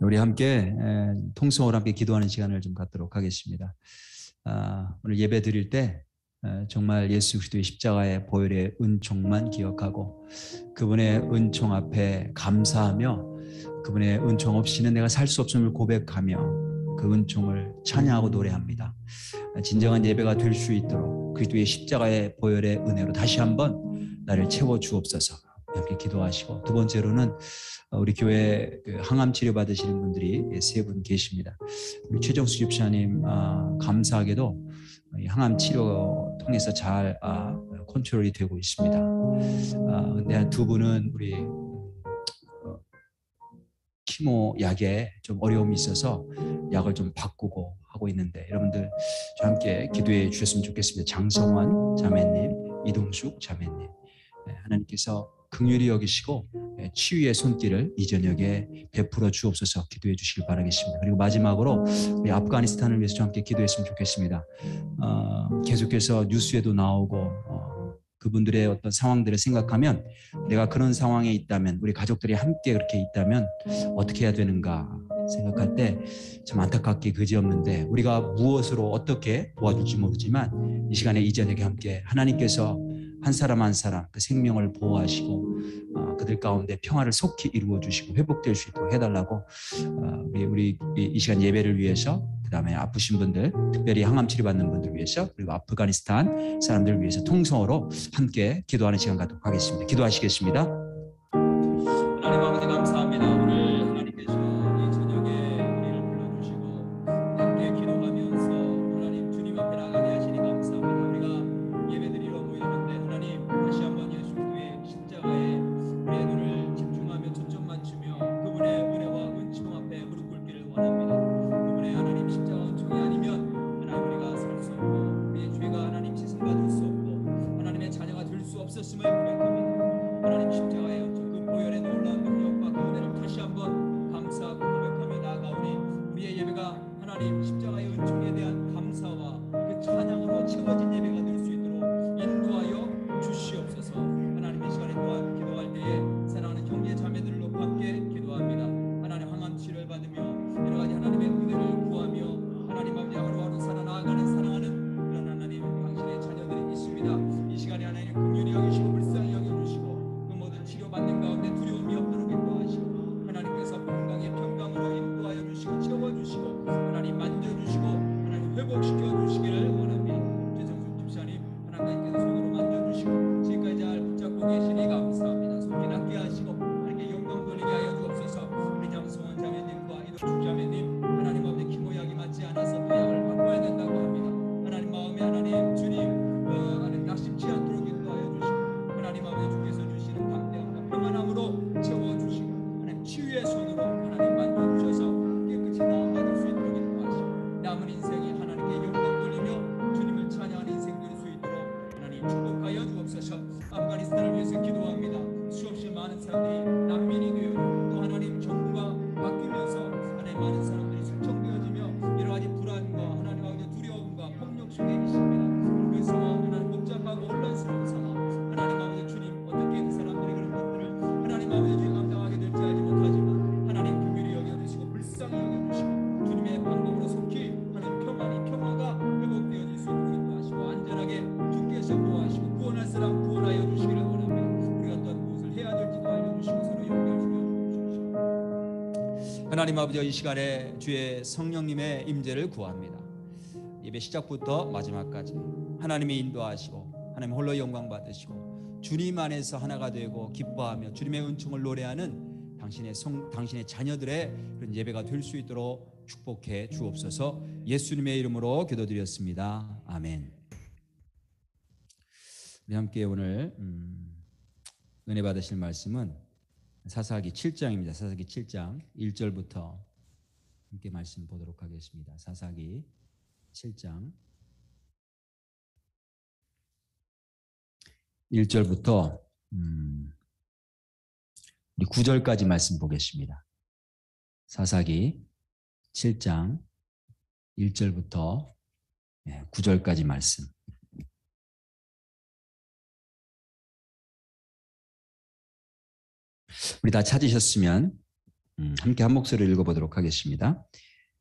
우리 함께 통성으로 함께 기도하는 시간을 좀 갖도록 하겠습니다. 오늘 예배 드릴 때 정말 예수 그리스도의 십자가의 보혈의 은총만 기억하고 그분의 은총 앞에 감사하며 그분의 은총 없이는 내가 살 수 없음을 고백하며 그 은총을 찬양하고 노래합니다. 진정한 예배가 될 수 있도록 그리스도의 십자가의 보혈의 은혜로 다시 한번 나를 채워 주옵소서. 함께 기도하시고, 두 번째로는 우리 교회 항암 치료 받으시는 분들이 세 분 계십니다. 우리 최정수 집사님 감사하게도 항암 치료 통해서 잘 컨트롤이 되고 있습니다. 근데 두 분은 우리 키모 약에 좀 어려움이 있어서 약을 좀 바꾸고 하고 있는데, 여러분들 저 함께 기도해 주셨으면 좋겠습니다. 장성환 자매님, 이동숙 자매님, 하나님께서 긍휼히 여기시고 치유의 손길을 이 저녁에 베풀어 주옵소서 기도해 주시길 바라겠습니다. 그리고 마지막으로 우리 아프가니스탄을 위해서 좀 함께 기도했으면 좋겠습니다. 계속해서 뉴스에도 나오고 그분들의 어떤 상황들을 생각하면 내가 그런 상황에 있다면, 우리 가족들이 함께 그렇게 있다면 어떻게 해야 되는가 생각할 때 참 안타깝게 그지없는데, 우리가 무엇으로 어떻게 도와줄지 모르지만 이 시간에 이 저녁에 함께 하나님께서 한 사람 한 사람 그 생명을 보호하시고 그들 가운데 평화를 속히 이루어 주시고 회복될 수 있도록 해달라고 우리 이 시간 예배를 위해서, 그 다음에 아프신 분들, 특별히 항암 치료받는 분들 위해서, 그리고 아프가니스탄 사람들 위해서 통성으로 함께 기도하는 시간 갖도록 하겠습니다. 기도하시겠습니다. 하나님 아버지 감사합니다. 오늘 하나님께서 이 저녁에 우리를 불러주시고 함께 기도하면서 하나님 주님 앞에 나가게 하시니 감사합니다. 우리가 예배드리러 모였는데 하나님 다시 한번 예수 그리스도의 십자가에 우리의 눈을 집중하며 초점 맞추며 그분의 은혜와 은총 앞에 무릎 꿇기를 원합니다. 그분의 하나님 십자가 은총이 아니면 하나님 우리가 살 수 없고 우리의 죄가 하나님 씻음받을 수 없고 하나님의 자녀가 될 수 없었음을 고백합니다. 하나님 십자가의 은총, 그 보혈의 놀라운 능력과 그 은혜를 다시 한번 감사하고 고백하며 나아가오니 우리의 예배가 하나님 십자가의 은총에 대한 감사와 그 찬양으로 채워진 예배가 될 수 있도록 인도하여 주시옵소서. 하나님 이 시간에 또한 기도할 때에 사랑하는 형제 자매들을 놓고 함께 기도합니다. 하나님 항암 치료를 받으며 여러 가지 하나님의 은혜를 구하며 하나님 아버지 하루하루 살아나가는 사랑하는 그런 하나님 당신의 자녀들이 있습니다. 이 시간에 하나님 긍휼히 여기시고 불쌍히 여겨주시고 그 모든 치료받는 가운데 두려움이 없도록 인도하시고 하나님께서 평강의 평강으로 인도하여 주시고 채워주시고 하나님 만져주시고 하나님 회복시켜 주시기를 원합니다. 최정숙 집사님 하나님께서 손으로 만져주시고 지금까지 잘 붙잡고 계시니 감사합니다. 손길 낫게 하시고 하나님께 영광 돌리게 하여 주옵소서. 우리 장성원 자매님과 이동숙 자매님 하나님 아버지 키모 약이 맞지 않아서 또 약을 바꿔야 된다고 합니다. 하나님 마음에 하나님 주님 하나님 낙심치 않도록 인도하여 주시고 하나님 아버지 주께서 주시는 담대함과 평안함으로 채워주시고 하나님 치유의 손으로 하나님 만져주셔서 깨끗이 나음받을 수 있도록 인도하시고 남은 인생이 하나님께 영광 돌리며 주님을 찬양하는 인생 될 수 있도록 하나님 축복하여 주옵소서. 아프가니스탄을 위해서 기도합니다. 수없이 많은 사람들이 난민이 되어 또 하나님 정부가 바뀌면서 하나님 많은 사람들이 숙청되어지며 여러 가지 불안과 하나님 아버지 두려움과 폭력 속에 계십니다. 그 상황 하나님 복잡하고 혼란스러운 상황 하나님 아버지 주님 어떻게 그 사람들이 그런 것들을 하나님 아버지 주님 감당하게 될지 알지 못하지만 하나님 긍휼히 여겨주시고 불쌍히 여겨주시고 주님의 방법으로 속히 하나님 평화가 회복되어질 수 있도록 인도하시고 안전하게 주께서 보호하시고 구원할 사람 구원하여 주시기를 원합니다. 우리가 어떤 무엇을 해야 될지도 알려주시고 서로 연결시켜 주십시오. 하나님 아버지 이 시간에 주의 성령님의 임재를 구합니다. 예배 시작부터 마지막까지 하나님이 인도하시고 하나님 홀로 영광 받으시고 주님 안에서 하나가 되고 기뻐하며 주님의 은총을 노래하는 당신의 자녀들의 그런 예배가 될 수 있도록 축복해 주옵소서. 예수님의 이름으로 기도드렸습니다. 아멘. 우리 함께 오늘 은혜 받으실 말씀은 사사기 7장입니다. 사사기 7장 1절부터 함께 말씀 보도록 하겠습니다. 사사기 7장 1절부터 우리 9절까지 말씀 보겠습니다. 사사기 7장 1절부터 9절까지 말씀. 우리 다 찾으셨으면 함께 한 목소리를 읽어보도록 하겠습니다.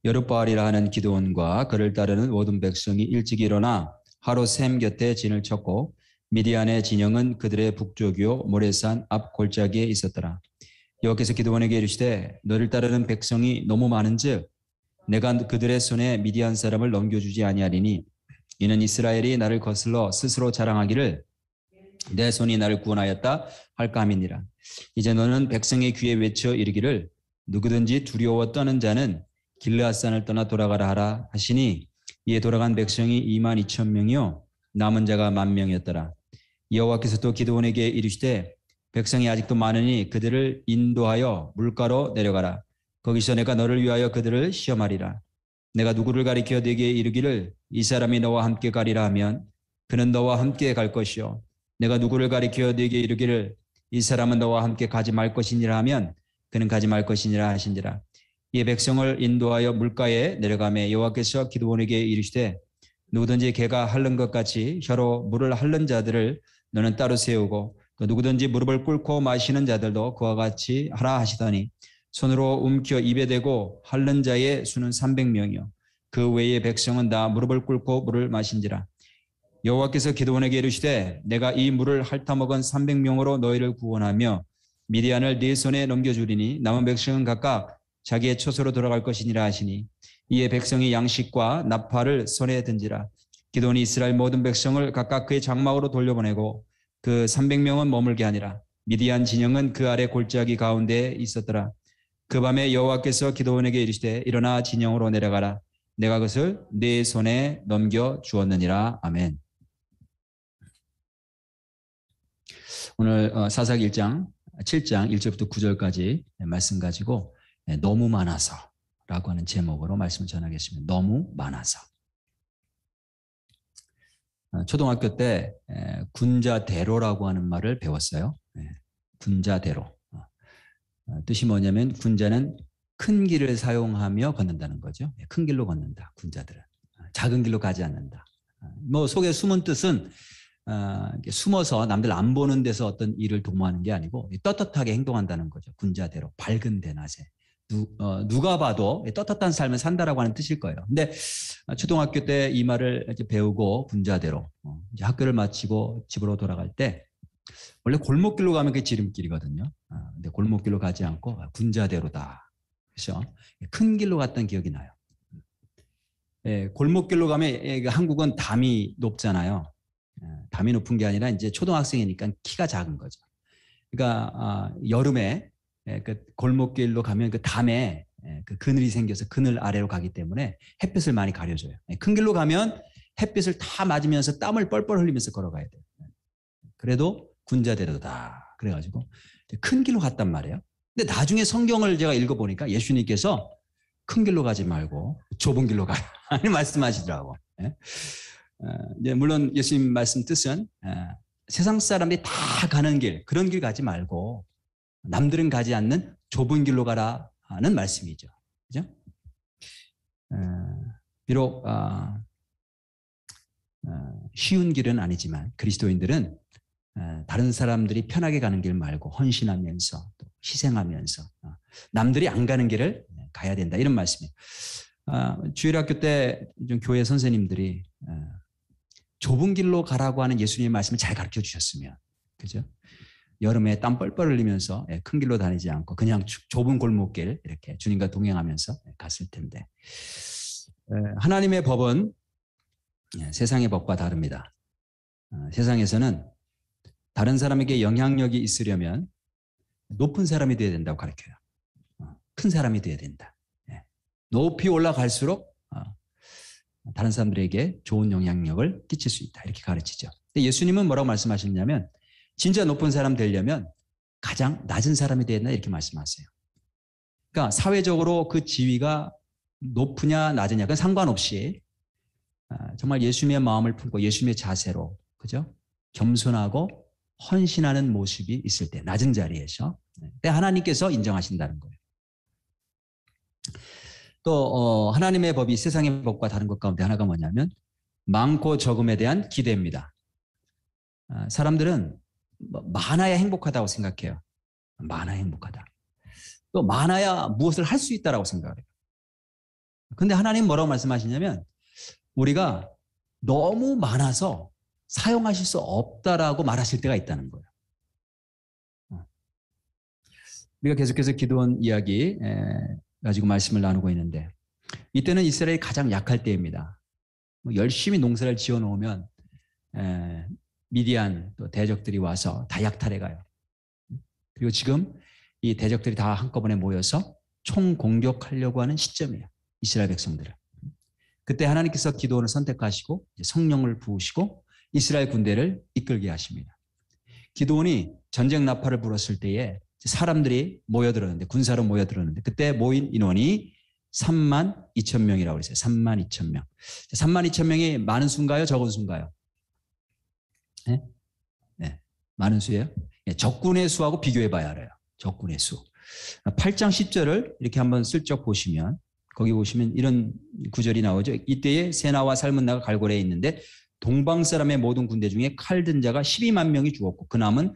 여룻바알이라 하는 기드온과 그를 따르는 모든 백성이 일찍 일어나 하루 셈 곁에 진을 쳤고 미디안의 진영은 그들의 북쪽이요 모레산 앞 골짜기에 있었더라. 여호와께서 기드온에게 이르시되 너를 따르는 백성이 너무 많은즉 내가 그들의 손에 미디안 사람을 넘겨주지 아니하리니 이는 이스라엘이 나를 거슬러 스스로 자랑하기를 내 손이 나를 구원하였다 할까 함이니라. 이제 너는 백성의 귀에 외쳐 이르기를 누구든지 두려워 떠는 자는 길르앗산을 떠나 돌아가라 하라 하시니 이에 돌아간 백성이 22,000명이요 남은 자가 10,000명이었더라. 여호와께서 또 기드온에게 이르시되 백성이 아직도 많으니 그들을 인도하여 물가로 내려가라. 거기서 내가 너를 위하여 그들을 시험하리라. 내가 누구를 가리켜 네게 이르기를 이 사람이 너와 함께 가리라 하면 그는 너와 함께 갈 것이요 내가 누구를 가리켜 네게 이르기를 이 사람은 너와 함께 가지 말 것이니라 하면 그는 가지 말 것이니라 하신지라. 이에 백성을 인도하여 물가에 내려가매 여호와께서 기드온에게 이르시되 누구든지 개가 핥는 것 같이 혀로 물을 핥는 자들을 너는 따로 세우고 또 누구든지 무릎을 꿇고 마시는 자들도 그와 같이 하라 하시더니 손으로 움켜 입에 대고 핥는 자의 수는 300명이요 그 외의 백성은 다 무릎을 꿇고 물을 마신지라. 여호와께서 기드온에게 이르시되 내가 이 물을 핥아먹은 300명으로 너희를 구원하며 미디안을 네 손에 넘겨주리니 남은 백성은 각각 자기의 처소로 돌아갈 것이니라 하시니 이에 백성이 양식과 나팔을 손에 든지라. 기드온이 이스라엘 모든 백성을 각각 그의 장막으로 돌려보내고 그 300명은 머물게 하니라. 미디안 진영은 그 아래 골짜기 가운데에 있었더라. 그 밤에 여호와께서 기드온에게 이르시되 일어나 진영으로 내려가라. 내가 그것을 네 손에 넘겨 주었느니라. 아멘. 오늘 사사기 1장 7장 1절부터 9절까지 말씀 가지고 너무 많아서 라고 하는 제목으로 말씀을 전하겠습니다. 너무 많아서. 초등학교 때 군자대로라고 하는 말을 배웠어요. 군자대로. 뜻이 뭐냐면 군자는 큰 길을 사용하며 걷는다는 거죠. 큰 길로 걷는다. 군자들은. 작은 길로 가지 않는다. 뭐 속에 숨은 뜻은 숨어서 남들 안 보는 데서 어떤 일을 도모하는 게 아니고 떳떳하게 행동한다는 거죠. 군자대로 밝은 대낮에 누가 봐도 떳떳한 삶을 산다라고 하는 뜻일 거예요. 근데 초등학교 때 이 말을 이제 배우고 군자대로 이제 학교를 마치고 집으로 돌아갈 때 원래 골목길로 가면 그게 지름길이거든요. 근데 골목길로 가지 않고 군자대로다. 그렇죠? 큰 길로 갔던 기억이 나요. 골목길로 가면 한국은 담이 높잖아요. 담이 높은 게 아니라 이제 초등학생이니까 키가 작은 거죠. 그러니까 여름에 그 골목길로 가면 그 담에 그 그늘이 생겨서 그늘 아래로 가기 때문에 햇빛을 많이 가려줘요. 큰 길로 가면 햇빛을 다 맞으면서 땀을 뻘뻘 흘리면서 걸어가야 돼요. 그래도 군자대로다. 그래가지고 큰 길로 갔단 말이에요. 근데 나중에 성경을 제가 읽어보니까 예수님께서 큰 길로 가지 말고 좁은 길로 가라 말씀하시더라고. 물론 예수님 말씀 뜻은 세상 사람들이 다 가는 길, 그런 길 가지 말고 남들은 가지 않는 좁은 길로 가라는 말씀이죠. 그죠? 비록 쉬운 길은 아니지만 그리스도인들은 다른 사람들이 편하게 가는 길 말고 헌신하면서 또 희생하면서 남들이 안 가는 길을 가야 된다. 이런 말씀이에요. 주일학교 때 좀 교회 선생님들이 좁은 길로 가라고 하는 예수님의 말씀을 잘 가르쳐 주셨으면, 그죠? 여름에 땀 뻘뻘 흘리면서 큰 길로 다니지 않고 그냥 좁은 골목길 이렇게 주님과 동행하면서 갔을 텐데, 하나님의 법은 세상의 법과 다릅니다. 세상에서는 다른 사람에게 영향력이 있으려면 높은 사람이 되어야 된다고 가르쳐요. 큰 사람이 되어야 된다. 높이 올라갈수록 다른 사람들에게 좋은 영향력을 끼칠 수 있다. 이렇게 가르치죠. 근데 예수님은 뭐라고 말씀하셨냐면 진짜 높은 사람 되려면 가장 낮은 사람이 되어야 된다. 이렇게 말씀하세요. 그러니까 사회적으로 그 지위가 높으냐 낮으냐 그건 상관없이 정말 예수님의 마음을 품고 예수님의 자세로, 그죠? 겸손하고 헌신하는 모습이 있을 때 낮은 자리에서 그때 하나님께서 인정하신다는 거예요. 또 하나님의 법이 세상의 법과 다른 것 가운데 하나가 뭐냐면 많고 적음에 대한 기대입니다. 사람들은 많아야 행복하다고 생각해요. 많아야 행복하다. 또 많아야 무엇을 할 수 있다라고 생각을 해요. 근데 하나님 뭐라고 말씀하시냐면 우리가 너무 많아서 사용하실 수 없다라고 말하실 때가 있다는 거예요. 우리가 계속해서 기도원 이야기 가지고 말씀을 나누고 있는데 이때는 이스라엘이 가장 약할 때입니다. 열심히 농사를 지어 놓으면 미디안 또 대적들이 와서 다 약탈해 가요. 그리고 지금 이 대적들이 다 한꺼번에 모여서 총공격하려고 하는 시점이에요. 이스라엘 백성들을. 그때 하나님께서 기도원을 선택하시고 성령을 부으시고 이스라엘 군대를 이끌게 하십니다. 기도원이 전쟁 나팔을 불었을 때에 사람들이 모여들었는데 군사로 모여들었는데 그때 모인 인원이 32,000명이라고 그랬어요. 32,000명. 32,000명이 많은 수인가요? 적은 수인가요? 네? 네. 많은 수예요? 네. 적군의 수하고 비교해 봐야 알아요. 적군의 수. 8장 10절을 이렇게 한번 슬쩍 보시면 거기 보시면 이런 구절이 나오죠. 이때에 세나와 살문나가 갈고리에 있는데 동방 사람의 모든 군대 중에 칼든 자가 12만 명이 죽었고 그 남은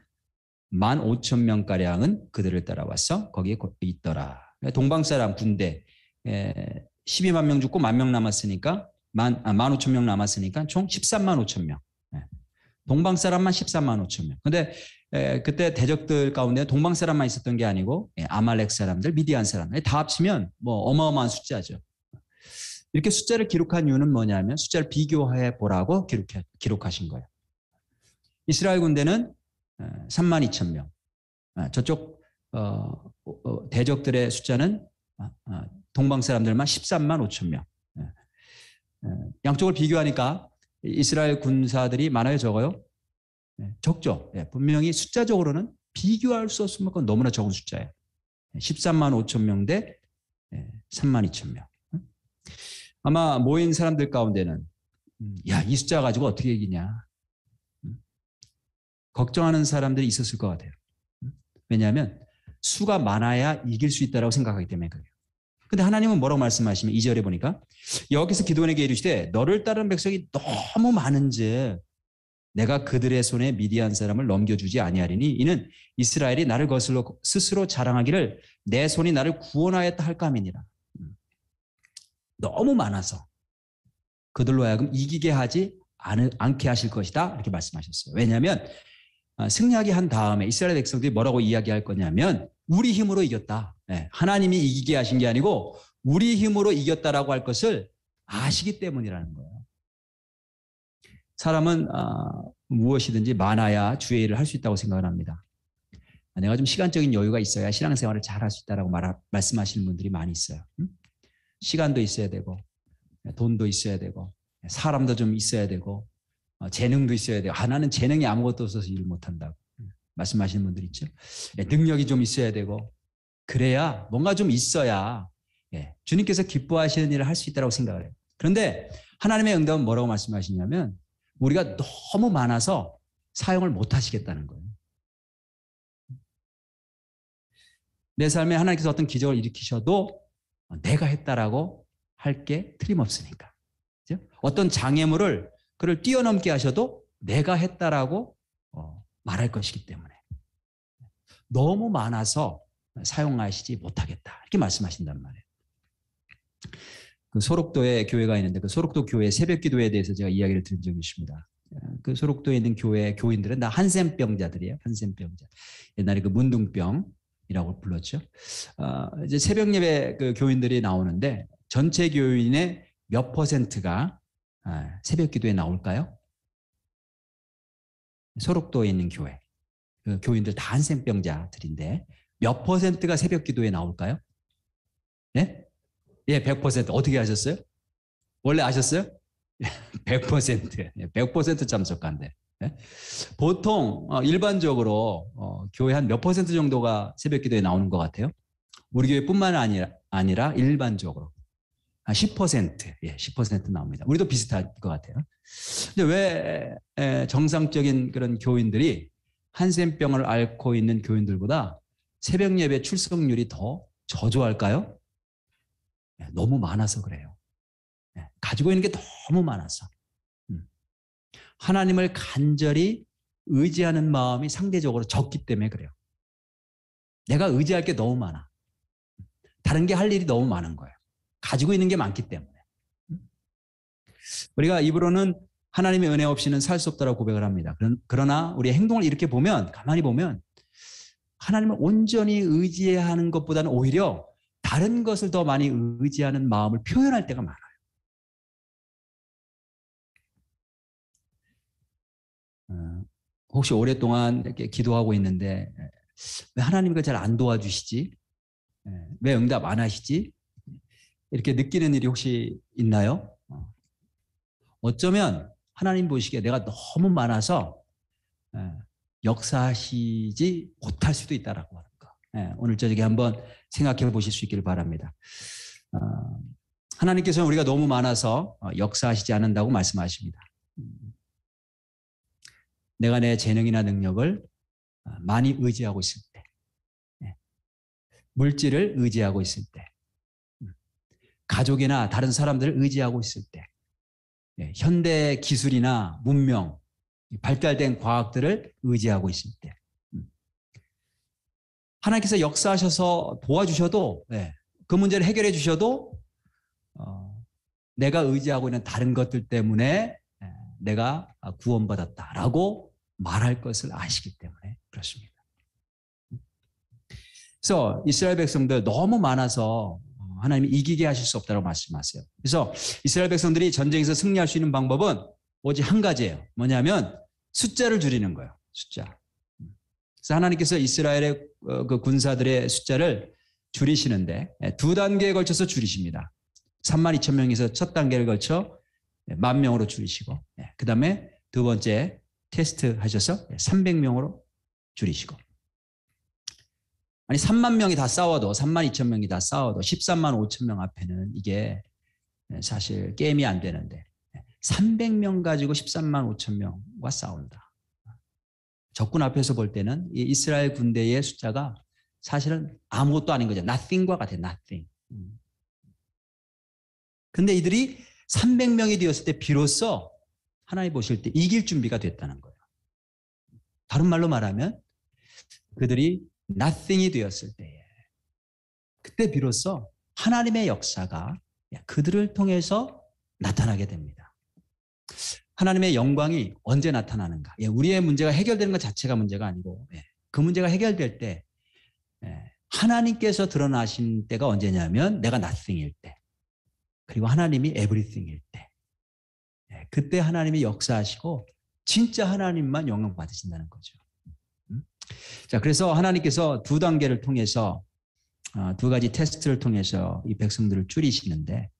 15,000명가량은 그들을 따라와서 거기에 있더라. 동방 사람 군대 12만 명 죽고 1만 명 남았으니까 15,000명 남았으니까 총 13만 5천 명. 동방 사람만 13만 5천 명. 근데 그때 대적들 가운데 동방 사람만 있었던 게 아니고 아말렉 사람들, 미디안 사람들 다 합치면 뭐 어마어마한 숫자죠. 이렇게 숫자를 기록한 이유는 뭐냐면 숫자를 비교해 보라고 기록하신 거예요. 이스라엘 군대는 3만 2천 명. 저쪽 대적들의 숫자는 동방 사람들만 13만 5천 명. 양쪽을 비교하니까 이스라엘 군사들이 많아요, 적어요? 적죠. 분명히 숫자적으로는 비교할 수 없을 만큼 너무나 적은 숫자예요. 13만 5천 명 대 3만 2천 명. 아마 모인 사람들 가운데는 야, 이 숫자 가지고 어떻게 이기냐. 걱정하는 사람들이 있었을 것 같아요. 왜냐하면 수가 많아야 이길 수 있다고 생각하기 때문에 그래요. 근데 하나님은 뭐라고 말씀하시면 2절에 보니까 여기서 기도원에게 이르시되 너를 따르는 백성이 너무 많은즉 내가 그들의 손에 미디안 사람을 넘겨주지 아니하리니 이는 이스라엘이 나를 거슬러 스스로 자랑하기를 내 손이 나를 구원하였다 할까 함이니라. 너무 많아서 그들로 하여금 이기게 하지 않게 하실 것이다 이렇게 말씀하셨어요. 왜냐하면 승리하게 한 다음에 이스라엘 백성들이 뭐라고 이야기할 거냐면 우리 힘으로 이겼다. 하나님이 이기게 하신 게 아니고 우리 힘으로 이겼다라고 할 것을 아시기 때문이라는 거예요. 사람은 무엇이든지 많아야 주의 일을 할 수 있다고 생각을 합니다. 내가 좀 시간적인 여유가 있어야 신앙생활을 잘 할 수 있다고 말씀하시는 분들이 많이 있어요. 시간도 있어야 되고 돈도 있어야 되고 사람도 좀 있어야 되고 재능도 있어야 돼요. 나는 재능이 아무것도 없어서 일을 못한다고 말씀하시는 분들 있죠. 능력이 좀 있어야 되고 그래야 뭔가 좀 있어야 주님께서 기뻐하시는 일을 할 수 있다고 생각을 해요. 그런데 하나님의 응답은 뭐라고 말씀하시냐면 우리가 너무 많아서 사용을 못 하시겠다는 거예요. 내 삶에 하나님께서 어떤 기적을 일으키셔도 내가 했다라고 할 게 틀림없으니까. 그렇죠? 어떤 장애물을 그를 뛰어넘게 하셔도 내가 했다라고 말할 것이기 때문에 너무 많아서 사용하시지 못하겠다 이렇게 말씀하신단 말이에요. 그 소록도에 교회가 있는데 그 소록도 교회 새벽기도에 대해서 제가 이야기를 드린 적이 있습니다. 그 소록도에 있는 교회 교인들은 다 한센병자들이에요. 한센병자. 옛날에 그 문둥병이라고 불렀죠. 이제 새벽 예배 그 교인들이 나오는데 전체 교인의 몇 퍼센트가 새벽 기도에 나올까요? 소록도에 있는 교회 그 교인들 다 한센병자들인데 몇 퍼센트가 새벽 기도에 나올까요? 예? 예, 100%. 어떻게 하셨어요? 원래 아셨어요? 100%. 100% 참석한대. 보통 일반적으로 교회 한 몇 퍼센트 정도가 새벽 기도에 나오는 것 같아요? 우리 교회뿐만 아니라 일반적으로. 10%, 10% 나옵니다. 우리도 비슷할 것 같아요. 근데 왜 정상적인 그런 교인들이 한센병을 앓고 있는 교인들보다 새벽 예배 출석률이 더 저조할까요? 너무 많아서 그래요. 가지고 있는 게 너무 많아서. 하나님을 간절히 의지하는 마음이 상대적으로 적기 때문에 그래요. 내가 의지할 게 너무 많아. 다른 게 할 일이 너무 많은 거예요. 가지고 있는 게 많기 때문에. 우리가 입으로는 하나님의 은혜 없이는 살 수 없다고 고백을 합니다. 그러나 우리의 행동을 이렇게 보면, 가만히 보면 하나님을 온전히 의지해야 하는 것보다는 오히려 다른 것을 더 많이 의지하는 마음을 표현할 때가 많아요. 혹시 오랫동안 이렇게 기도하고 있는데 왜 하나님 이걸 잘 안 도와주시지? 왜 응답 안 하시지? 이렇게 느끼는 일이 혹시 있나요? 어쩌면 하나님 보시기에 내가 너무 많아서 역사하시지 못할 수도 있다라고 하는 거. 오늘 저녁에 한번 생각해 보실 수 있기를 바랍니다. 하나님께서는 우리가 너무 많아서 역사하시지 않는다고 말씀하십니다. 내가 내 재능이나 능력을 많이 의지하고 있을 때, 물질을 의지하고 있을 때, 가족이나 다른 사람들을 의지하고 있을 때, 현대 기술이나 문명, 발달된 과학들을 의지하고 있을 때, 하나님께서 역사하셔서 도와주셔도, 그 문제를 해결해 주셔도 내가 의지하고 있는 다른 것들 때문에 내가 구원받았다라고 말할 것을 아시기 때문에 그렇습니다. 그래서 이스라엘 백성들 너무 많아서 하나님이 이기게 하실 수 없다고 말씀하세요. 그래서 이스라엘 백성들이 전쟁에서 승리할 수 있는 방법은 오직 한 가지예요. 뭐냐면 숫자를 줄이는 거예요. 숫자. 그래서 하나님께서 이스라엘의 그 군사들의 숫자를 줄이시는데 두 단계에 걸쳐서 줄이십니다. 32,000명에서 첫 단계를 걸쳐 10,000명으로 줄이시고, 그 다음에 두 번째 테스트 하셔서 300명으로 줄이시고. 아니 3만 명이 다 싸워도 32,000명이 다 싸워도 13만 5천 명 앞에는 이게 사실 게임이 안 되는데 300명 가지고 13만 5천 명과 싸운다. 적군 앞에서 볼 때는 이 이스라엘 군대의 숫자가 사실은 아무것도 아닌 거죠. nothing과 같아요. nothing. 근데 이들이 300명이 되었을 때 비로소 하나님 보실 때 이길 준비가 됐다는 거예요. 다른 말로 말하면 그들이 nothing이 되었을 때에 그때 비로소 하나님의 역사가 그들을 통해서 나타나게 됩니다. 하나님의 영광이 언제 나타나는가? 우리의 문제가 해결되는 것 자체가 문제가 아니고 그 문제가 해결될 때 하나님께서 드러나신 때가 언제냐면 내가 nothing일 때 그리고 하나님이 everything일 때 그때 하나님이 역사하시고 진짜 하나님만 영광 받으신다는 거죠. 자, 그래서 하나님께서 두 단계를 통해서 두 가지 테스트를 통해서 이 백성들을 줄이시는데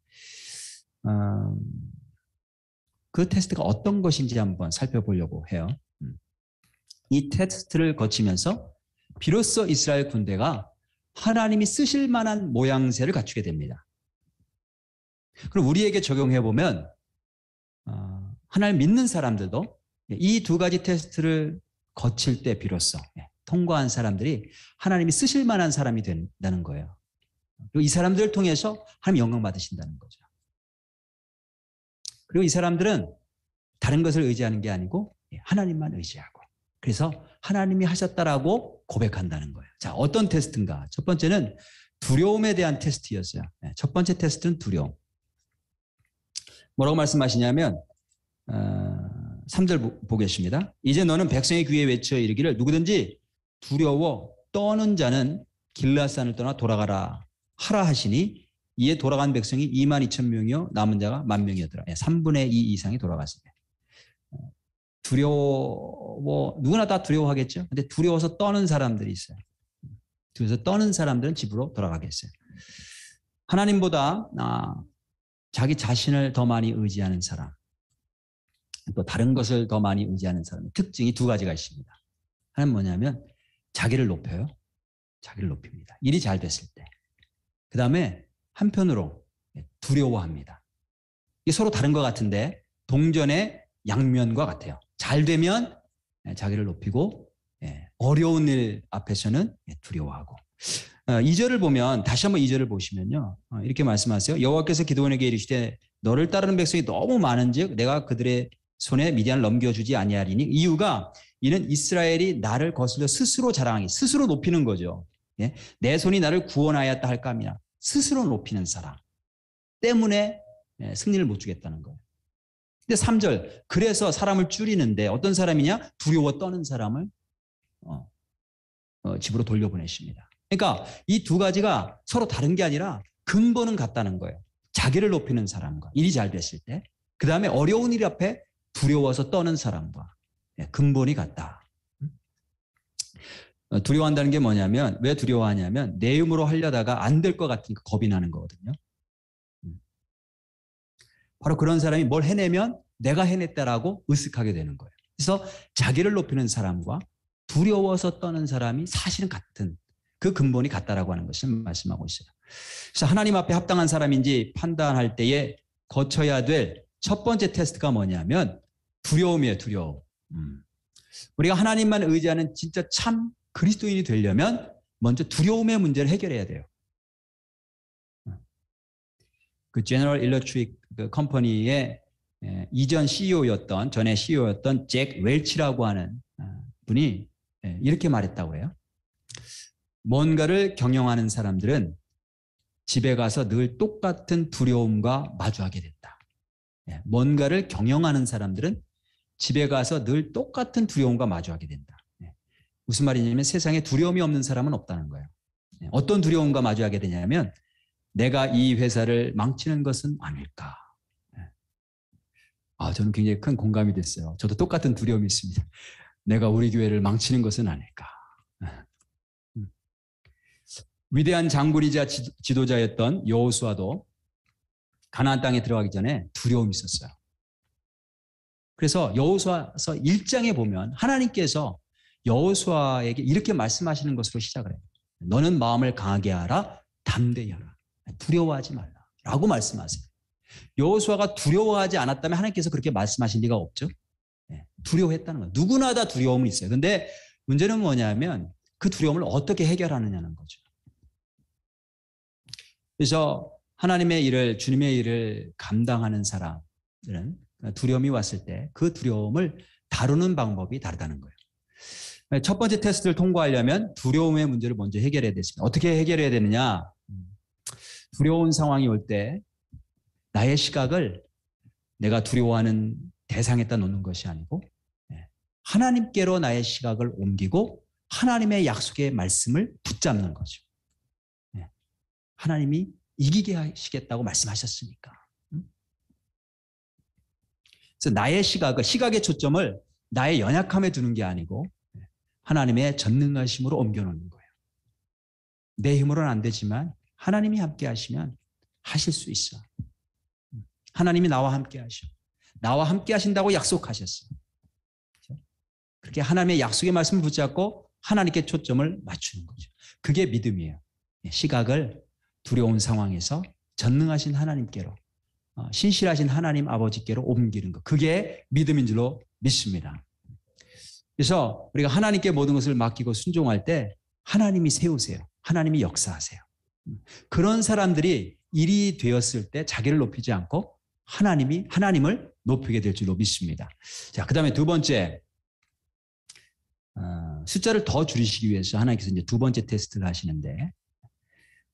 그 테스트가 어떤 것인지 한번 살펴보려고 해요. 이 테스트를 거치면서 비로소 이스라엘 군대가 하나님이 쓰실 만한 모양새를 갖추게 됩니다. 그럼 우리에게 적용해 보면 하나님 믿는 사람들도 이 두 가지 테스트를 거칠 때 비로소 통과한 사람들이 하나님이 쓰실 만한 사람이 된다는 거예요. 그리고 이 사람들을 통해서 하나님 영광 받으신다는 거죠. 그리고 이 사람들은 다른 것을 의지하는 게 아니고 하나님만 의지하고 그래서 하나님이 하셨다라고 고백한다는 거예요. 자, 어떤 테스트인가? 첫 번째는 두려움에 대한 테스트였어요. 첫 번째 테스트는 두려움. 뭐라고 말씀하시냐면 3절 보겠습니다. 이제 너는 백성의 귀에 외쳐 이르기를 누구든지 두려워 떠는 자는 길라산을 떠나 돌아가라 하라 하시니 이에 돌아간 백성이 22,000명이요 남은 자가 10,000명이었더라. 3분의 2 이상이 돌아갔습니다. 두려워 누구나 다 두려워하겠죠. 근데 두려워서 떠는 사람들이 있어요. 그래서 떠는 사람들은 집으로 돌아가겠어요. 하나님보다 자기 자신을 더 많이 의지하는 사람 또 다른 것을 더 많이 의지하는 사람의 특징이 두 가지가 있습니다. 하나는 뭐냐면 자기를 높여요. 자기를 높입니다. 일이 잘 됐을 때. 그 다음에 한편으로 두려워합니다. 이게 서로 다른 것 같은데 동전의 양면과 같아요. 잘 되면 자기를 높이고 어려운 일 앞에서는 두려워하고 2절을 보면 다시 한번 2절을 보시면요. 이렇게 말씀하세요. 여호와께서 기드온에게 이르시되 너를 따르는 백성이 너무 많은즉 내가 그들의 손에 미디안을 넘겨주지 아니하리니 이유가 이는 이스라엘이 나를 거슬려 스스로 자랑하기 스스로 높이는 거죠. 내 손이 나를 구원하였다 할까 하미나 스스로 높이는 사람 때문에 승리를 못 주겠다는 거예요. 근데 3절, 그래서 사람을 줄이는데 어떤 사람이냐? 두려워 떠는 사람을 집으로 돌려보내십니다. 그러니까 이 두 가지가 서로 다른 게 아니라 근본은 같다는 거예요. 자기를 높이는 사람과 일이 잘 됐을 때, 그 다음에 어려운 일 앞에 두려워서 떠는 사람과 근본이 같다. 두려워한다는 게 뭐냐면, 왜 두려워하냐면 내 힘으로 하려다가 안 될 것 같은 겁이 나는 거거든요. 바로 그런 사람이 뭘 해내면 내가 해냈다라고 의식하게 되는 거예요. 그래서 자기를 높이는 사람과 두려워서 떠는 사람이 사실은 같은, 그 근본이 같다라고 하는 것을 말씀하고 있어요. 그래서 하나님 앞에 합당한 사람인지 판단할 때에 거쳐야 될 첫 번째 테스트가 뭐냐면 두려움이에요. 두려움. 우리가 하나님만 의지하는 진짜 참 그리스도인이 되려면 먼저 두려움의 문제를 해결해야 돼요. 그 제너럴 일렉트릭 컴퍼니의 이전 CEO였던, 전에 CEO였던 잭 웰치라고 하는 분이 이렇게 말했다고 해요. 뭔가를 경영하는 사람들은 집에 가서 늘 똑같은 두려움과 마주하게 된다. 뭔가를 경영하는 사람들은 집에 가서 늘 똑같은 두려움과 마주하게 된다. 무슨 말이냐면 세상에 두려움이 없는 사람은 없다는 거예요. 어떤 두려움과 마주하게 되냐면 내가 이 회사를 망치는 것은 아닐까. 저는 굉장히 큰 공감이 됐어요. 저도 똑같은 두려움이 있습니다. 내가 우리 교회를 망치는 것은 아닐까. 위대한 장군이자 지도자였던 여호수아도 가나안 땅에 들어가기 전에 두려움이 있었어요. 그래서 여호수아서 1장에 보면 하나님께서 여호수아에게 이렇게 말씀하시는 것으로 시작을 해요. 너는 마음을 강하게 하라, 담대히 하라, 두려워하지 말라 라고 말씀하세요. 여호수아가 두려워하지 않았다면 하나님께서 그렇게 말씀하신 리가 없죠. 두려워했다는 거예요. 누구나 다 두려움은 있어요. 그런데 문제는 뭐냐면 그 두려움을 어떻게 해결하느냐는 거죠. 그래서 하나님의 일을, 주님의 일을 감당하는 사람들은 두려움이 왔을 때 그 두려움을 다루는 방법이 다르다는 거예요. 첫 번째 테스트를 통과하려면 두려움의 문제를 먼저 해결해야 되습니다. 어떻게 해결해야 되느냐? 두려운 상황이 올 때 나의 시각을 내가 두려워하는 대상에다 놓는 것이 아니고 하나님께로 나의 시각을 옮기고 하나님의 약속의 말씀을 붙잡는 거죠. 하나님이 이기게 하시겠다고 말씀하셨으니까. 그래서 나의 시각의 초점을 나의 연약함에 두는 게 아니고 하나님의 전능하심으로 옮겨놓는 거예요. 내 힘으로는 안 되지만 하나님이 함께 하시면 하실 수 있어. 하나님이 나와 함께 하셔. 나와 함께 하신다고 약속하셨어. 그렇게 하나님의 약속의 말씀을 붙잡고 하나님께 초점을 맞추는 거죠. 그게 믿음이에요. 시각을 두려운 상황에서 전능하신 하나님께로, 신실하신 하나님 아버지께로 옮기는 것. 그게 믿음인 줄로 믿습니다. 그래서 우리가 하나님께 모든 것을 맡기고 순종할 때 하나님이 세우세요. 하나님이 역사하세요. 그런 사람들이 일이 되었을 때 자기를 높이지 않고 하나님을 높이게 될 줄로 믿습니다. 자, 그 다음에 두 번째, 숫자를 더 줄이시기 위해서 하나님께서 이제 두 번째 테스트를 하시는데,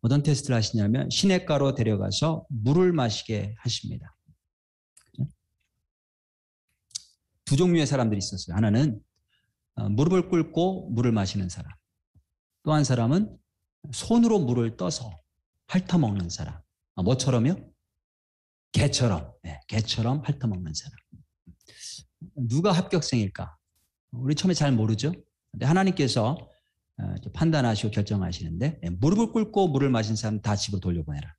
어떤 테스트를 하시냐면 시냇가로 데려가서 물을 마시게 하십니다. 두 종류의 사람들이 있었어요. 하나는 무릎을 꿇고 물을 마시는 사람. 또 한 사람은 손으로 물을 떠서 핥아먹는 사람. 뭐처럼요? 개처럼. 개처럼 핥아먹는 사람. 누가 합격생일까? 우리 처음에 잘 모르죠? 근데 하나님께서 판단하시고 결정하시는데 무릎을 꿇고 물을 마신 사람 다 집으로 돌려보내라.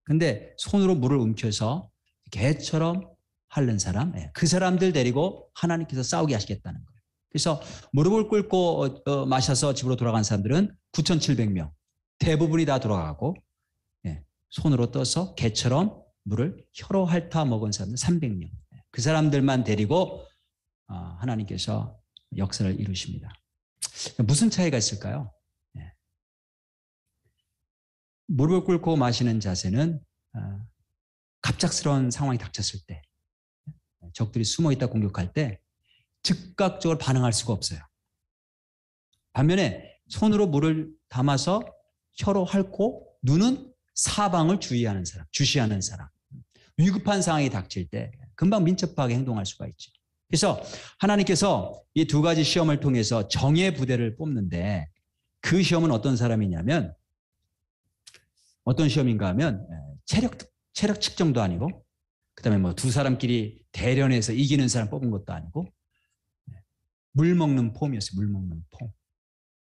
근데 손으로 물을 움켜서 개처럼 핥는 사람, 그 사람들 데리고 하나님께서 싸우게 하시겠다는 거예요. 그래서 무릎을 꿇고 마셔서 집으로 돌아간 사람들은 9,700명. 대부분이 다 돌아가고 손으로 떠서 개처럼 물을 혀로 핥아 먹은 사람들 300명. 그 사람들만 데리고 하나님께서 역사를 이루십니다. 무슨 차이가 있을까요? 무릎을 꿇고 마시는 자세는 갑작스러운 상황이 닥쳤을 때, 적들이 숨어있다 공격할 때 즉각적으로 반응할 수가 없어요. 반면에 손으로 물을 담아서 혀로 핥고 눈은 사방을 주시하는 사람. 위급한 상황이 닥칠 때 금방 민첩하게 행동할 수가 있죠. 그래서 하나님께서 이 두 가지 시험을 통해서 정의 부대를 뽑는데 그 시험은 어떤 사람이냐면 어떤 시험인가 하면 체력 측정도 아니고 그다음에 뭐 두 사람끼리 대련해서 이기는 사람 뽑은 것도 아니고 물 먹는 폼이었어요. 물 먹는 폼.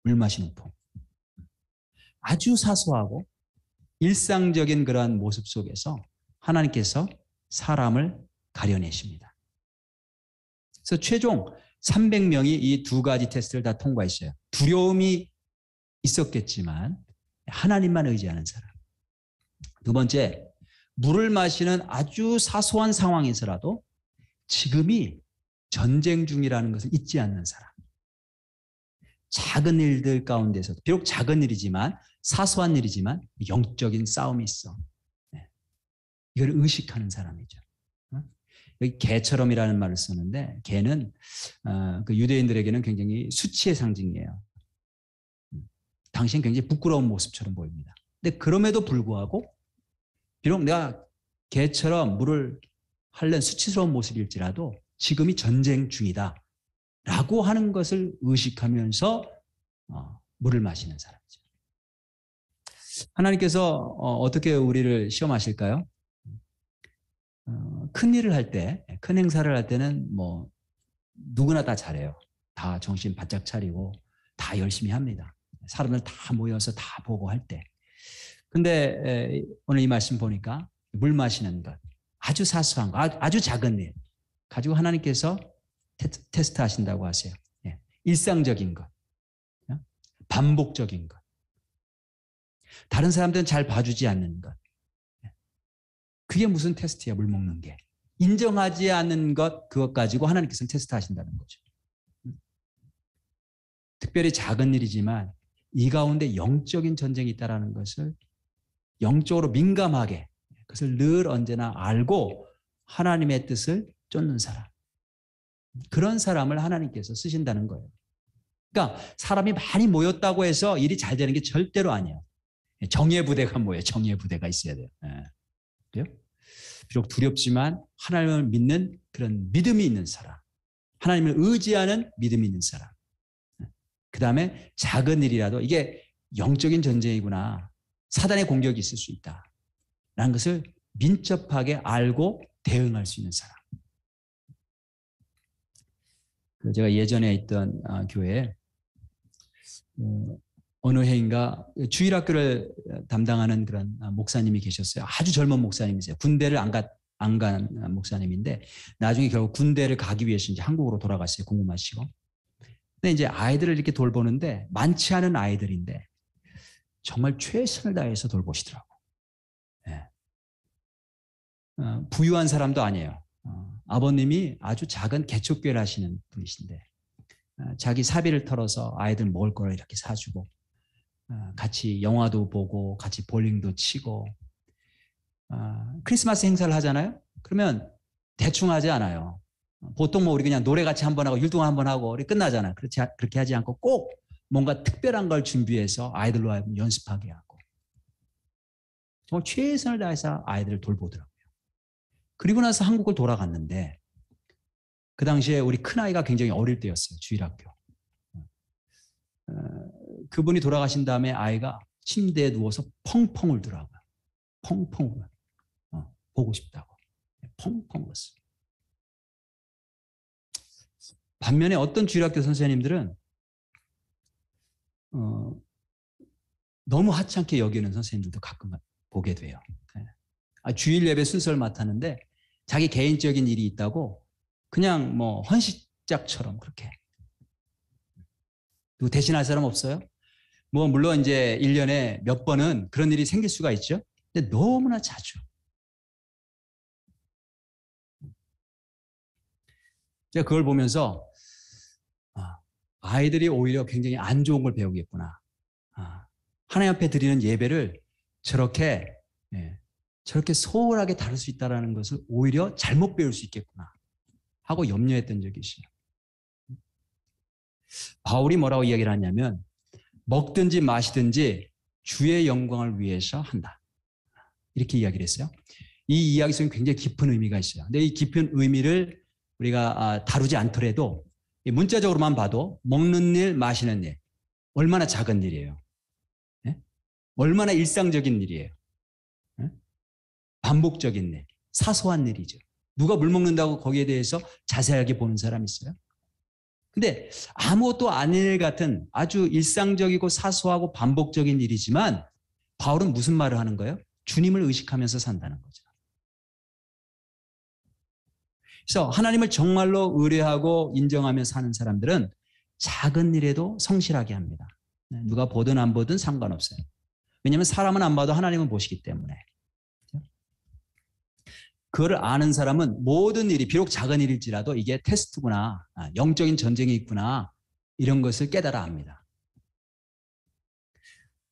물 마시는 폼. 아주 사소하고 일상적인 그러한 모습 속에서 하나님께서 사람을 가려내십니다. 그래서 최종 300명이 이 두 가지 테스트를 다 통과했어요. 두려움이 있었겠지만 하나님만 의지하는 사람. 두 번째, 물을 마시는 아주 사소한 상황에서라도 지금이 전쟁 중이라는 것을 잊지 않는 사람. 작은 일들 가운데서 비록 작은 일이지만 사소한 일이지만 영적인 싸움이 있어. 이걸 의식하는 사람이죠. 여기 개처럼이라는 말을 쓰는데 개는 그 유대인들에게는 굉장히 수치의 상징이에요. 당신 굉장히 부끄러운 모습처럼 보입니다. 근데 그럼에도 불구하고 비록 내가 개처럼 물을 핥는 수치스러운 모습일지라도 지금이 전쟁 중이다 라고 하는 것을 의식하면서 물을 마시는 사람이죠. 하나님께서 어떻게 우리를 시험하실까요? 큰 일을 할 때, 큰 행사를 할 때는 뭐 누구나 다 잘해요. 다 정신 바짝 차리고 다 열심히 합니다. 사람들 다 모여서 다 보고 할 때. 근데 오늘 이 말씀 보니까 물 마시는 것, 아주 사소한 것, 아주 작은 일 가지고 하나님께서 테스트 하신다고 하세요. 일상적인 것, 반복적인 것, 다른 사람들은 잘 봐주지 않는 것. 그게 무슨 테스트야, 물 먹는 게. 인정하지 않는 것, 그것 가지고 하나님께서는 테스트 하신다는 거죠. 특별히 작은 일이지만 이 가운데 영적인 전쟁이 있다는 것을 영적으로 민감하게 그것을 늘 언제나 알고 하나님의 뜻을 쫓는 사람. 그런 사람을 하나님께서 쓰신다는 거예요. 그러니까 사람이 많이 모였다고 해서 일이 잘 되는 게 절대로 아니에요. 정예 부대가 뭐예요? 정예 부대가 있어야 돼요. 그래요? 비록 두렵지만 하나님을 믿는 그런 믿음이 있는 사람. 하나님을 의지하는 믿음이 있는 사람. 그 다음에 작은 일이라도 이게 영적인 전쟁이구나. 사단의 공격이 있을 수 있다. 라는 것을 민첩하게 알고 대응할 수 있는 사람. 제가 예전에 있던 교회에 어느 해인가 주일학교를 담당하는 그런 목사님이 계셨어요. 아주 젊은 목사님이세요. 군대를 안 간 목사님인데 나중에 결국 군대를 가기 위해서 이제 한국으로 돌아갔어요. 궁금하시고. 근데 이제 아이들을 이렇게 돌보는데 많지 않은 아이들인데 정말 최선을 다해서 돌보시더라고. 네. 부유한 사람도 아니에요. 아버님이 아주 작은 개척교회를 하시는 분이신데 자기 사비를 털어서 아이들 먹을 거를 이렇게 사주고 같이 영화도 보고 같이 볼링도 치고 크리스마스 행사를 하잖아요. 그러면 대충 하지 않아요. 보통 뭐 우리 그냥 노래 같이 한번 하고 율동 한번 하고 우리 끝나잖아요. 그렇게 하지 않고 꼭 뭔가 특별한 걸 준비해서 아이들로 하여금 연습하게 하고 정말 최선을 다해서 아이들을 돌보더라고요. 그리고 나서 한국을 돌아갔는데 그 당시에 우리 큰아이가 굉장히 어릴 때였어요. 주일학교. 그분이 돌아가신 다음에 아이가 침대에 누워서 펑펑 울더라고요. 펑펑 울어요. 보고 싶다고. 펑펑 울었어요. 반면에 어떤 주일학교 선생님들은 너무 하찮게 여기는 선생님들도 가끔 보게 돼요. 주일 예배 순서를 맡았는데 자기 개인적인 일이 있다고 그냥 뭐 헌시짝처럼 그렇게. 누구 대신할 사람 없어요? 뭐 물론 이제 1년에 몇 번은 그런 일이 생길 수가 있죠. 근데 너무나 자주. 제가 그걸 보면서 아이들이 오히려 굉장히 안 좋은 걸 배우겠구나. 하나님 앞에 드리는 예배를 저렇게 소홀하게 다룰 수 있다는 것을 오히려 잘못 배울 수 있겠구나 하고 염려했던 적이 있어요. 바울이 뭐라고 이야기를 하냐면 먹든지 마시든지 주의 영광을 위해서 한다. 이렇게 이야기를 했어요. 이 이야기 속에 굉장히 깊은 의미가 있어요. 근데 이 깊은 의미를 우리가 다루지 않더라도 문자적으로만 봐도 먹는 일, 마시는 일 얼마나 작은 일이에요. 네? 얼마나 일상적인 일이에요. 네? 반복적인 일, 사소한 일이죠. 누가 물 먹는다고 거기에 대해서 자세하게 보는 사람 있어요? 근데 아무것도 아닌 일 같은 아주 일상적이고 사소하고 반복적인 일이지만 바울은 무슨 말을 하는 거예요? 주님을 의식하면서 산다는 거죠. 그래서 하나님을 정말로 의뢰하고 인정하며 사는 사람들은 작은 일에도 성실하게 합니다. 누가 보든 안 보든 상관없어요. 왜냐하면 사람은 안 봐도 하나님은 보시기 때문에. 그거를 아는 사람은 모든 일이 비록 작은 일일지라도 이게 테스트구나, 영적인 전쟁이 있구나, 이런 것을 깨달아 합니다.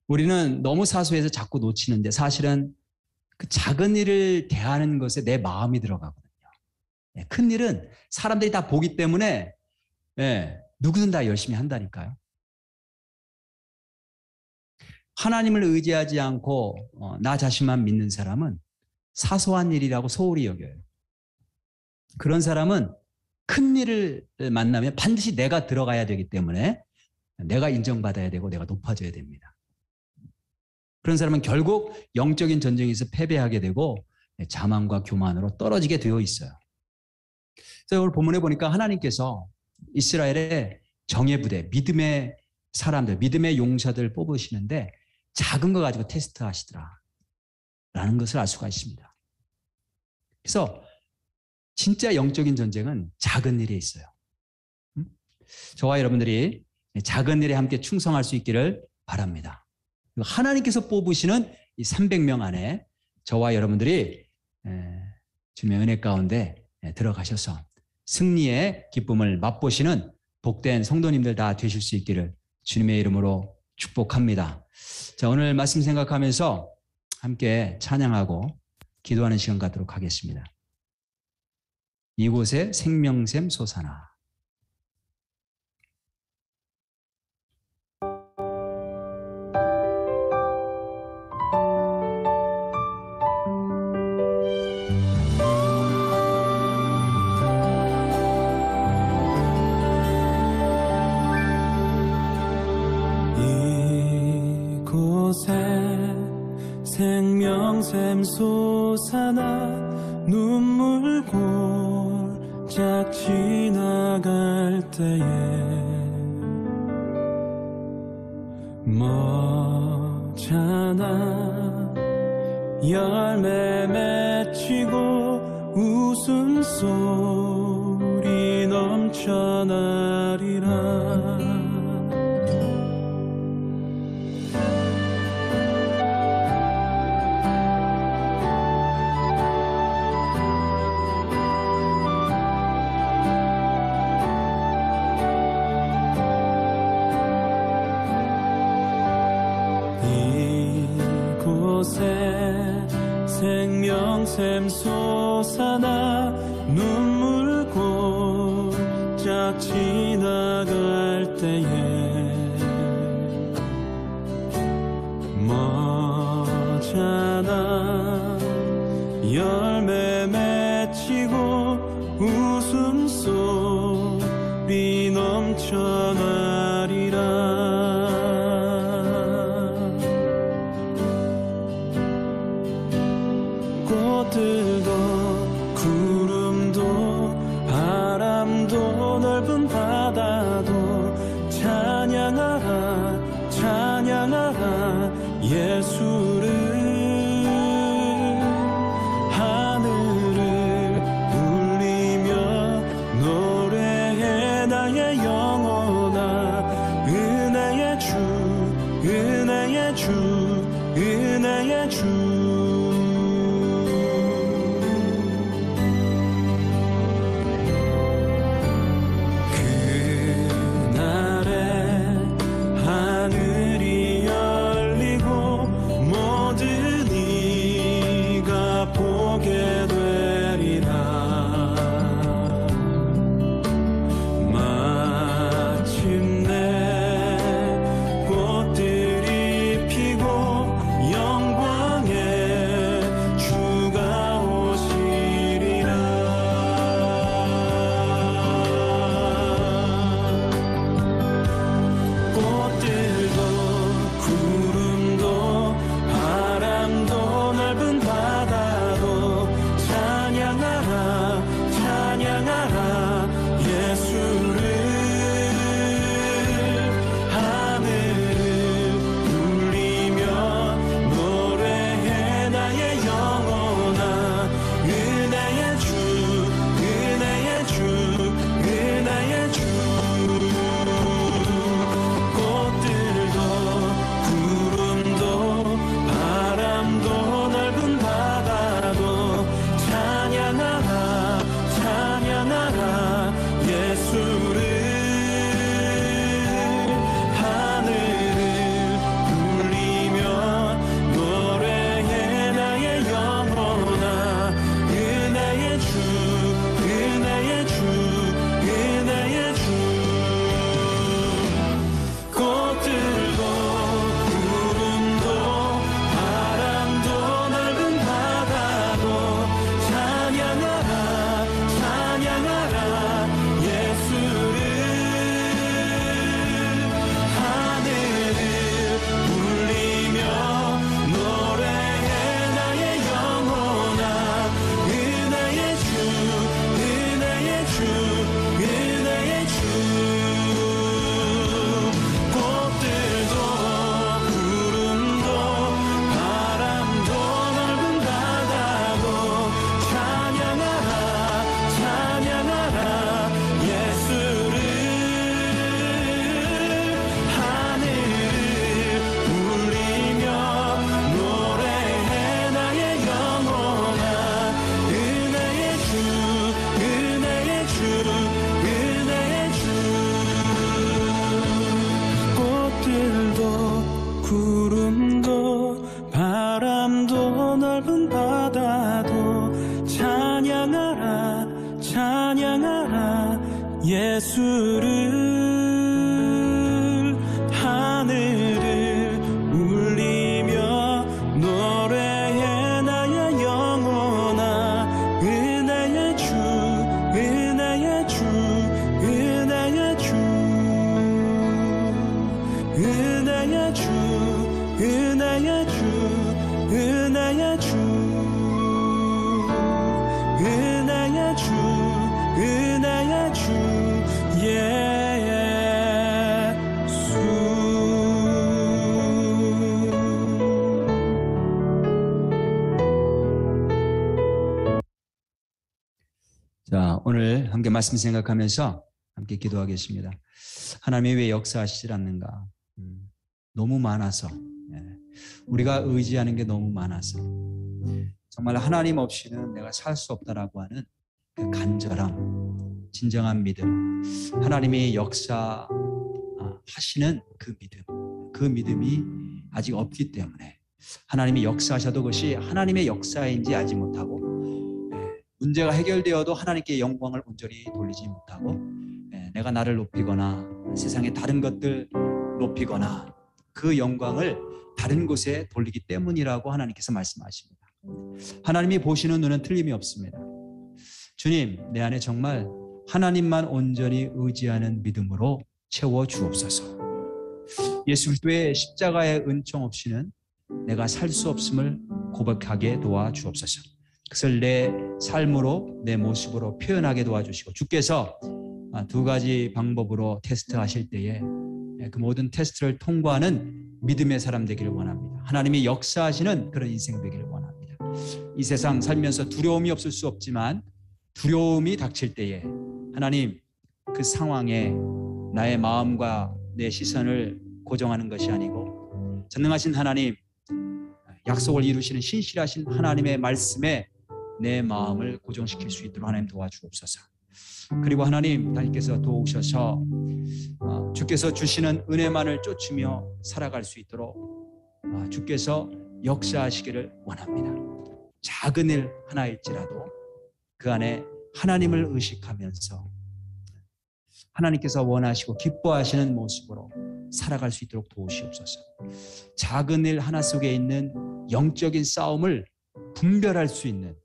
우리는 너무 사소해서 자꾸 놓치는데 사실은 그 작은 일을 대하는 것에 내 마음이 들어가거든요. 큰 일은 사람들이 다 보기 때문에 누구든 다 열심히 한다니까요. 하나님을 의지하지 않고 나 자신만 믿는 사람은 사소한 일이라고 소홀히 여겨요. 그런 사람은 큰 일을 만나면 반드시 내가 들어가야 되기 때문에 내가 인정받아야 되고 내가 높아져야 됩니다. 그런 사람은 결국 영적인 전쟁에서 패배하게 되고 자만과 교만으로 떨어지게 되어 있어요. 그래서 오늘 본문에 보니까 하나님께서 이스라엘의 정예 부대, 믿음의 사람들, 믿음의 용사들 뽑으시는데 작은 거 가지고 테스트하시더라 라는 것을 알 수가 있습니다. 그래서 진짜 영적인 전쟁은 작은 일에 있어요. 저와 여러분들이 작은 일에 함께 충성할 수 있기를 바랍니다. 하나님께서 뽑으시는 이 300명 안에 저와 여러분들이 주님의 은혜 가운데 들어가셔서 승리의 기쁨을 맛보시는 복된 성도님들 다 되실 수 있기를 주님의 이름으로 축복합니다. 자, 오늘 말씀 생각하면서 함께 찬양하고 기도하는 시간 갖도록 하겠습니다. 이곳에 생명샘 솟아나. 생명샘 솟아나 눈물 골짝 지나갈 때에 머잖아 열매 맺히고 웃음소리 넘쳐나리라. 생명샘 솟아나 눈물 골짝 지나갈 때에 머잖아 열매 맺히고 웃음소리 넘쳐나리라. 꽃들도 구름도 바람도 넓은 바다도 찬양하라 찬양하라 예수를. 하늘을 울리며 노래해 나의 영혼아. 은혜의 주 은혜의 주 은혜의 주. 꽃들이 피고 넓은 바다도 찬양하라 찬양하라 예수를 하늘을 울리며 노래해 나의 영혼아 은혜의 주 은혜의 주 은혜의 주 은혜의 주 은혜의 주 은혜의 주 은혜의 주 은혜의 주 예수. 자, 오늘 함께 말씀 생각하면서 함께 기도하겠습니다. 하나님이 왜 역사하시질 않는가? 너무 많아서, 우리가 의지하는 게 너무 많아서, 정말 하나님 없이는 내가 살 수 없다라고 하는 그 간절함, 진정한 믿음, 하나님이 역사하시는 그 믿음이 아직 없기 때문에 하나님이 역사하셔도 그것이 하나님의 역사인지 알지 못하고, 문제가 해결되어도 하나님께 영광을 온전히 돌리지 못하고, 내가 나를 높이거나 세상의 다른 것들 높이거나 그 영광을 다른 곳에 돌리기 때문이라고 하나님께서 말씀하십니다. 하나님이 보시는 눈은 틀림이 없습니다. 주님, 내 안에 정말 하나님만 온전히 의지하는 믿음으로 채워 주옵소서. 예수 그리스도의 십자가의 은총 없이는 내가 살 수 없음을 고백하게 도와주옵소서. 그것을 내 삶으로, 내 모습으로 표현하게 도와주시고, 주께서 두 가지 방법으로 테스트하실 때에 그 모든 테스트를 통과하는 믿음의 사람 되기를 원합니다. 하나님이 역사하시는 그런 인생 되기를 원합니다. 이 세상 살면서 두려움이 없을 수 없지만 두려움이 닥칠 때에 하나님, 그 상황에 나의 마음과 내 시선을 고정하는 것이 아니고 전능하신 하나님, 약속을 이루시는 신실하신 하나님의 말씀에 내 마음을 고정시킬 수 있도록 하나님 도와주옵소서. 그리고 하나님께서 도우셔서 주께서 주시는 은혜만을 쫓으며 살아갈 수 있도록 주께서 역사하시기를 원합니다. 작은 일 하나일지라도 그 안에 하나님을 의식하면서 하나님께서 원하시고 기뻐하시는 모습으로 살아갈 수 있도록 도우시옵소서. 작은 일 하나 속에 있는 영적인 싸움을 분별할 수 있는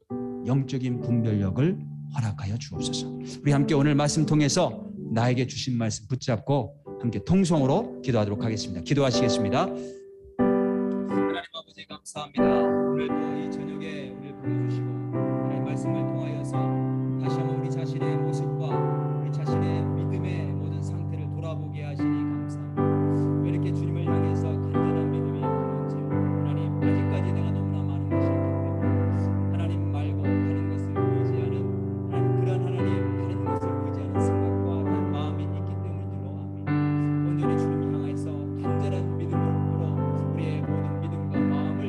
영적인 분별력을 허락하여 주옵소서. 우리 함께 오늘 말씀 통해서 나에게 주신 말씀 붙잡고 함께 통성으로 기도하도록 하겠습니다. 기도하시겠습니다. 하나님 아버지 감사합니다. 오늘도 이 저녁에 우리를 불러주시고 하나님 말씀을 통하여서 다시 한번 우리 자신의 모습과 우리 자신의 믿음의 모든 상태를 돌아보게 하시니 감사합니다. 왜 이렇게 주님을 향해서 간절한 믿음이 없는지, 하나님 아직까지 내가 너무나 많은 것이 있기 때문에 하나님 말고 다른 것을 의지하는 그런 하나님, 다른 것을 의지하는 생각과 다른 마음이 있기 때문인 줄로 압니다. 온전히 주님 향해서 간절한 믿음으로 우리의 모든 믿음과 마음을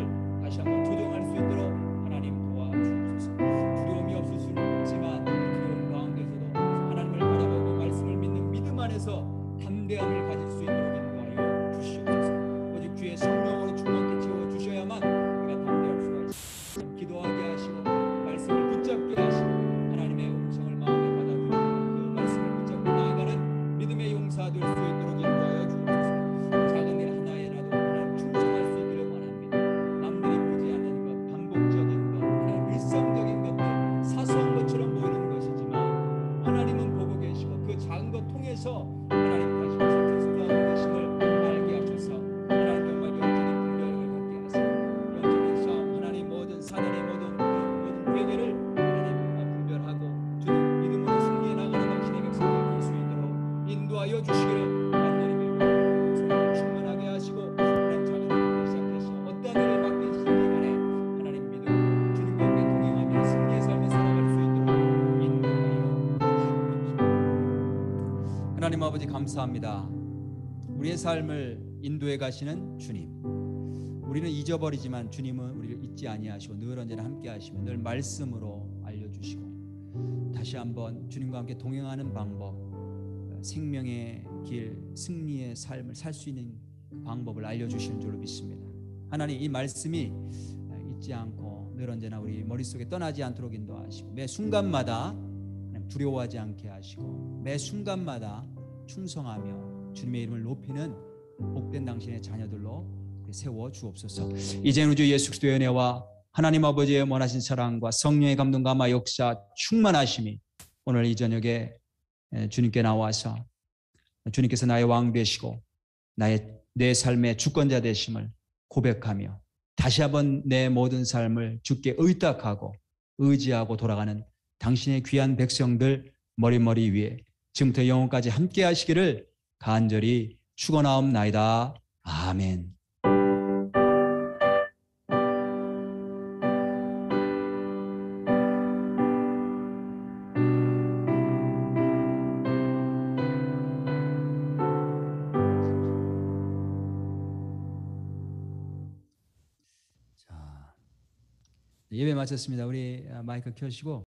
다시 한번 조정할 수 있도록 하나님 도와주옵소서. 두려움이 없을 수는 없지만 두려움 가운데서도 하나님을 바라보고 말씀을 믿는 믿음 안에서 담대함을 가질 수 있도록 인도하여 주시옵소서. 오직 주의 성령으로 충만케 채워 주셔야만 우리가 담대할 수가 있습니다. 기도하게 하시고 말씀을 붙잡게 하시고 하나님의 음성을 마음에 받아들이고 그 말씀을 붙잡고 나아가는 믿음의 용사 될 수 있도록 인도하여 주옵소서. 작은 일 하나에라도 하나님 충성할 수 있기를 원합니다. 남들이 보지 않는 것, 반복적인 것, 하나님 일상적인 것들, 사소한 것처럼 보이는 것이지만 하나님은 보고 계시고 그 작은 것 통해서 하나님 다시 테스트하고 계심을 알게 하셔서 하나님 정말 영적인 분별력을 갖게 하시고 영적인 싸움, 하나님 모든 사단의 모든 괴계를 하나님 분별하고 주님 믿음으로 승리해 나가는 당신의 백성이 될 수 있도록 인도하여 주시기를 간절히 빌고 성령 충만하게 하시고 하나님 작은 일부터 시작해서 어떠한 일을 맡기시니 간에 하나님 믿음 주님과 함께 동행하며 승리의 삶을 살아갈 수 있도록 인도하여 주시옵소서. 하나님 아버지 감사합니다. 우리의 삶을 인도해 가시는 주님, 우리는 잊어버리지만 주님은 우리를 잊지 아니하시고 늘 언제나 함께 하시며 늘 말씀으로 알려주시고 다시 한번 주님과 함께 동행하는 방법, 생명의 길, 승리의 삶을 살 수 있는 그 방법을 알려주시는 줄로 믿습니다. 하나님, 이 말씀이 잊지 않고 늘 언제나 우리 머릿속에 떠나지 않도록 인도하시고 매 순간마다 두려워하지 않게 하시고 매 순간마다 충성하며 주님의 이름을 높이는 복된 당신의 자녀들로 세워 주옵소서. 이제는 우주 예수 그리스도의 은혜와 하나님 아버지의 원하신 사랑과 성령의 감동 감화 역사 충만하심이 오늘 이 저녁에 주님께 나와서 주님께서 나의 왕 되시고 내 삶의 주권자 되심을 고백하며 다시 한번 내 모든 삶을 주께 의탁하고 의지하고 돌아가는 당신의 귀한 백성들 머리머리 위에 지금부터 영원까지 함께 하시기를 간절히 축원하옵나이다. 아멘. 예배 마쳤습니다. 우리 마이크 켜시고